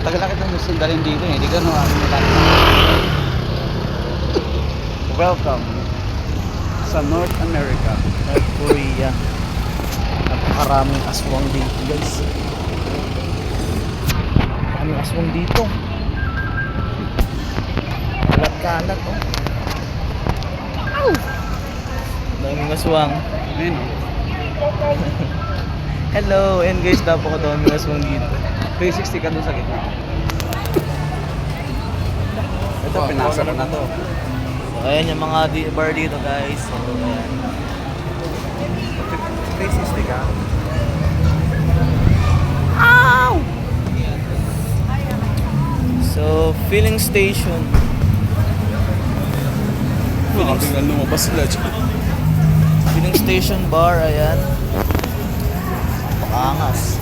Tagal na kitang sundarin dito eh. Hindi ka naman nilaki. Welcome sa North America. North Korea. Napakaraming aswang dito, guys. Maraming aswang dito. Kalat-kalat, oh. Ow! Daming aswang. Ayun o. Hello, and guys, napakadaming aswang dito. 360 ka dun sa gitna. Ito, pinasa ko na to. So, ayan yung mga bar dito, guys. So, ayan. 360 ka? Ow! So, filling station. Biglang lumabas sila dyan. Filling station bar, ayan. Pakangas.